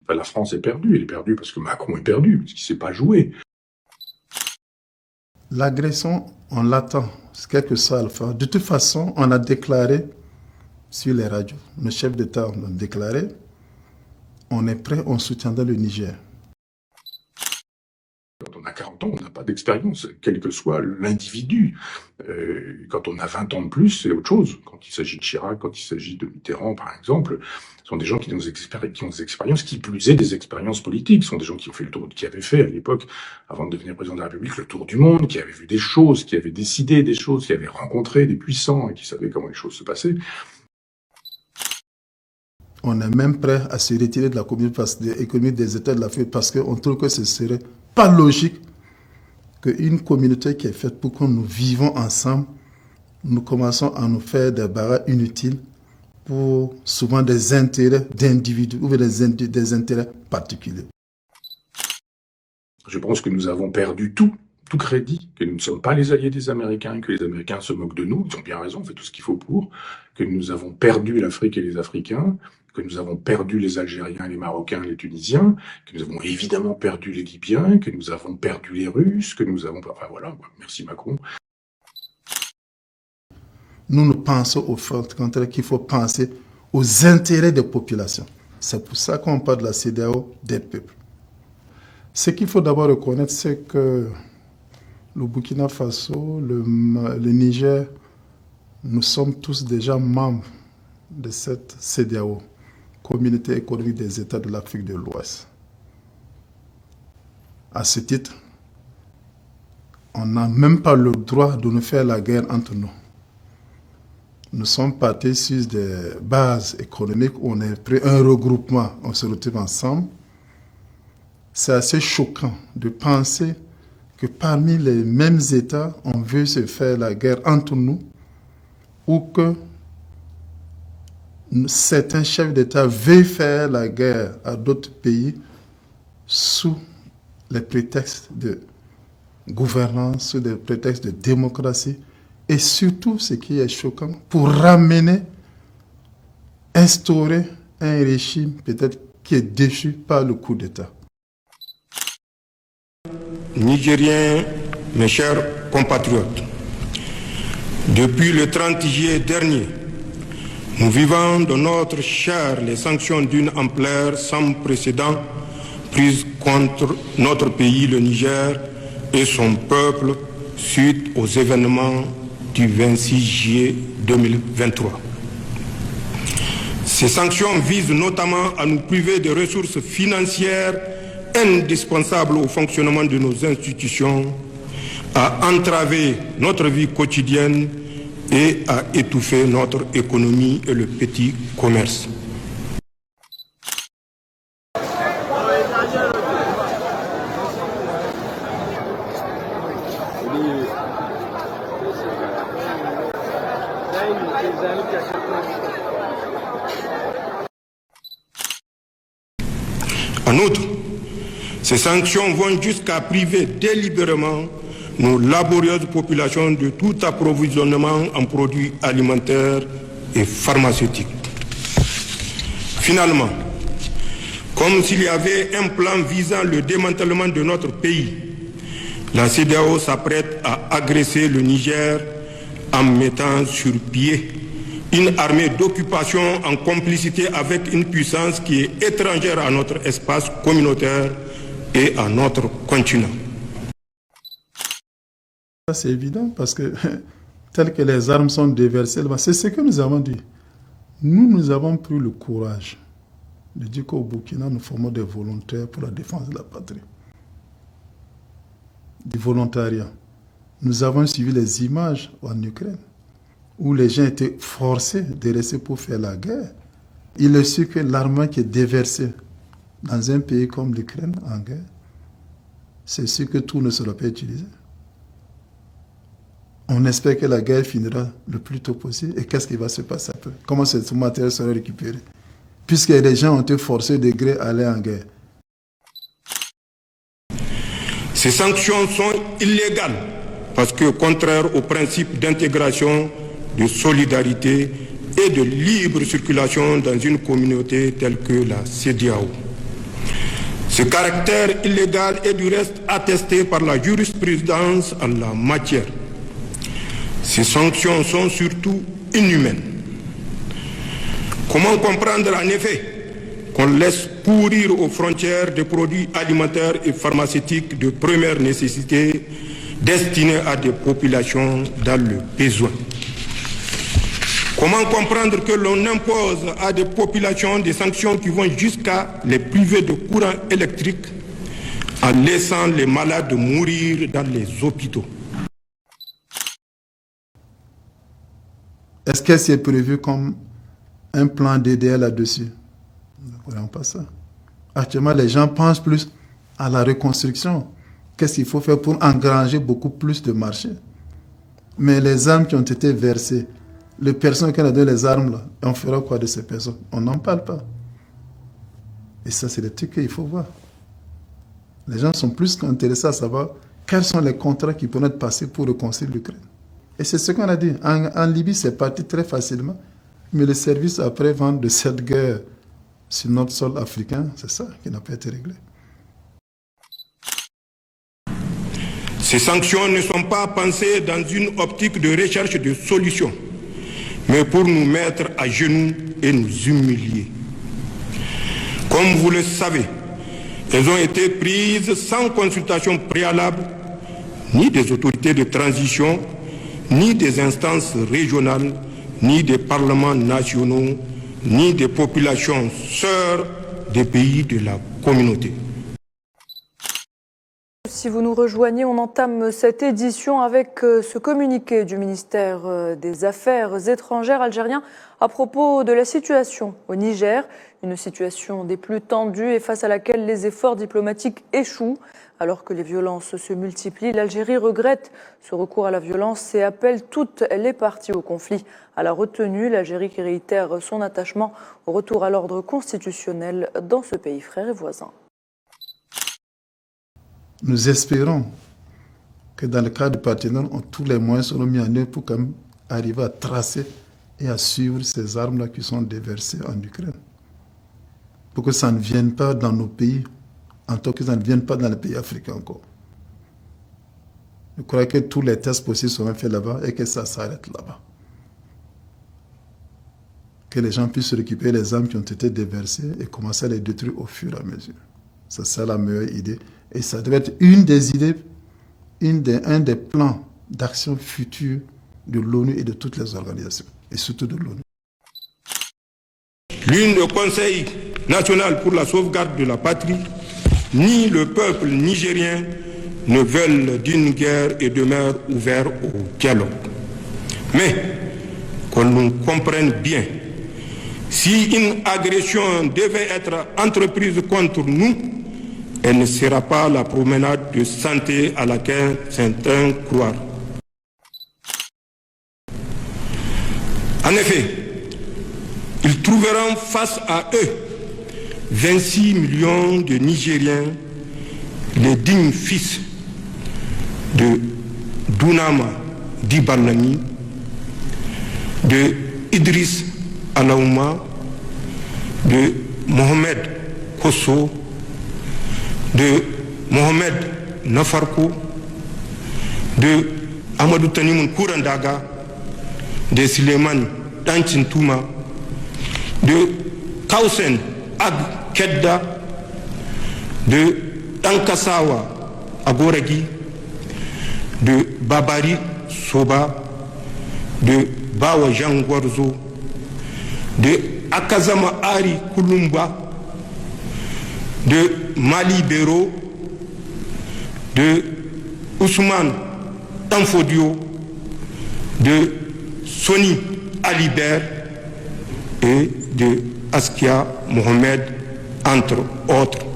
Enfin, la France est perdue, elle est perdue parce que Macron est perdu, parce qu'il ne sait pas jouer. L'agression, on l'attend, quel que soit Alpha. De toute façon, on a déclaré sur les radios, le chef d'État a déclaré, on est prêt, on soutiendra le Niger. Quand on a 40 ans, on n'a pas d'expérience, quel que soit l'individu. Quand on a 20 ans de plus, c'est autre chose. Quand il s'agit de Chirac, quand il s'agit de Mitterrand, par exemple, ce sont des gens qui ont des expériences, qui plus est des expériences politiques. Ce sont des gens qui ont fait le tour, qui avaient fait à l'époque, avant de devenir président de la République, le tour du monde, qui avaient vu des choses, qui avaient décidé des choses, qui avaient rencontré des puissants et qui savaient comment les choses se passaient. On est même prêt à se retirer de la communauté économique des États de l'Afrique parce qu'on trouve que ce serait pas logique qu'une communauté qui est faite pour que nous vivons ensemble, nous commençons à nous faire des barrages inutiles pour souvent des intérêts d'individus ou des intérêts particuliers. Je pense que nous avons perdu tout crédit, que nous ne sommes pas les alliés des Américains, que les Américains se moquent de nous, ils ont bien raison, on fait tout ce qu'il faut pour, que nous avons perdu l'Afrique et les Africains, que nous avons perdu les Algériens, les Marocains, les Tunisiens, que nous avons évidemment perdu les Libyens, que nous avons perdu les Russes, que nous avons... Enfin voilà, merci Macron. Nous pensons au contraire qu'il faut penser aux intérêts des populations. C'est pour ça qu'on parle de la CEDEAO des peuples. Ce qu'il faut d'abord reconnaître, c'est que le Burkina Faso, le Niger, nous sommes tous déjà membres de cette CEDEAO, Communauté économique des États de l'Afrique de l'Ouest. À ce titre, on n'a même pas le droit de nous faire la guerre entre nous. Nous sommes partis sur des bases économiques où on a pris un regroupement, on se retrouve ensemble. C'est assez choquant de penser que parmi les mêmes États, on veut se faire la guerre entre nous ou que certains chefs d'État veulent faire la guerre à d'autres pays sous les prétextes de gouvernance, sous les prétextes de démocratie et surtout, ce qui est choquant, pour instaurer un régime peut-être qui est déchu par le coup d'État. Nigériens, mes chers compatriotes, depuis le 30 juillet dernier, nous vivons de notre chair les sanctions d'une ampleur sans précédent prises contre notre pays, le Niger, et son peuple suite aux événements du 26 juillet 2023. Ces sanctions visent notamment à nous priver des ressources financières indispensables au fonctionnement de nos institutions, à entraver notre vie quotidienne et à étouffer notre économie et le petit commerce. En outre, ces sanctions vont jusqu'à priver délibérément nos laborieuses populations de tout approvisionnement en produits alimentaires et pharmaceutiques. Finalement, comme s'il y avait un plan visant le démantèlement de notre pays, la CEDEAO s'apprête à agresser le Niger en mettant sur pied une armée d'occupation en complicité avec une puissance qui est étrangère à notre espace communautaire et à notre continent. C'est évident parce que tel que les armes sont déversées, c'est ce que nous avons dit. Nous avons pris le courage de dire qu'au Burkina, nous formons des volontaires pour la défense de la patrie. Du volontariat. Nous avons suivi les images en Ukraine où les gens étaient forcés de rester pour faire la guerre. Il est sûr que l'armement qui est déversé dans un pays comme l'Ukraine en guerre, c'est sûr que tout ne sera pas utilisé. On espère que la guerre finira le plus tôt possible. Et qu'est-ce qui va se passer après? Comment ce matériel sera récupéré? Puisque les gens ont été forcés de gré à aller en guerre. Ces sanctions sont illégales parce que contraires au principe d'intégration, de solidarité et de libre circulation dans une communauté telle que la CEDEAO. Ce caractère illégal est du reste attesté par la jurisprudence en la matière. Ces sanctions sont surtout inhumaines. Comment comprendre en effet qu'on laisse pourrir aux frontières des produits alimentaires et pharmaceutiques de première nécessité destinés à des populations dans le besoin? Comment comprendre que l'on impose à des populations des sanctions qui vont jusqu'à les priver de courant électrique en laissant les malades mourir dans les hôpitaux? Est-ce que c'est prévu comme un plan DDL là-dessus? Nous ne voyons pas ça. Actuellement, les gens pensent plus à la reconstruction. Qu'est-ce qu'il faut faire pour engranger beaucoup plus de marchés? Mais les armes qui ont été versées, les personnes qui ont donné les armes, là, on fera quoi de ces personnes? On n'en parle pas. Et ça, c'est des trucs qu'il faut voir. Les gens sont plus qu'intéressés à savoir quels sont les contrats qui pourraient être passés pour reconstruire l'Ukraine. Et c'est ce qu'on a dit. En Libye, c'est parti très facilement. Mais le service après-vente de cette guerre sur notre sol africain, c'est ça qui n'a pas été réglé. Ces sanctions ne sont pas pensées dans une optique de recherche de solutions, mais pour nous mettre à genoux et nous humilier. Comme vous le savez, elles ont été prises sans consultation préalable, ni des autorités de transition, ni des instances régionales, ni des parlements nationaux, ni des populations sœurs des pays de la communauté. Si vous nous rejoignez, on entame cette édition avec ce communiqué du ministère des Affaires étrangères algérien à propos de la situation au Niger, une situation des plus tendues et face à laquelle les efforts diplomatiques échouent. Alors que les violences se multiplient, l'Algérie regrette ce recours à la violence et appelle toutes les parties au conflit à la retenue. L'Algérie qui réitère son attachement au retour à l'ordre constitutionnel dans ce pays frère et voisin. Nous espérons que dans le cadre du partenariat, tous les moyens seront mis en œuvre pour quand même arriver à tracer et à suivre ces armes-là qui sont déversées en Ukraine. Pour que ça ne vienne pas dans nos pays, en tant que ça ne vienne pas dans les pays africains encore. Je crois que tous les tests possibles seront faits là-bas et que ça s'arrête là-bas. Que les gens puissent récupérer les armes qui ont été déversées et commencer à les détruire au fur et à mesure. Ça, c'est la meilleure idée. Et ça devrait être une des idées, un des plans d'action futurs de l'ONU et de toutes les organisations, et surtout de l'ONU. Ni le Conseil national pour la sauvegarde de la patrie, ni le peuple nigérien ne veulent d'une guerre et demeurent ouverts au dialogue. Mais qu'on nous comprenne bien, si une agression devait être entreprise contre nous, elle ne sera pas la promenade de santé à laquelle certains croient. En effet, ils trouveront face à eux 26 millions de Nigériens, les dignes fils de Dunama Dibalami, de Idriss Alaouma, de Mohamed Kosso, de Mohamed Nafarko, de Amadou Tanimoun Kourandaga, de Suleiman Danchintouma, de Kausen Ag Kedda, de Tankasawa Agoragi, de Babari Soba, de Bawa Jangwarzo, de Akazama Ari Kulumba, de Mali Bero, de Ousmane Tanfodio, de Soni Alibert et de Askia Mohamed, entre autres.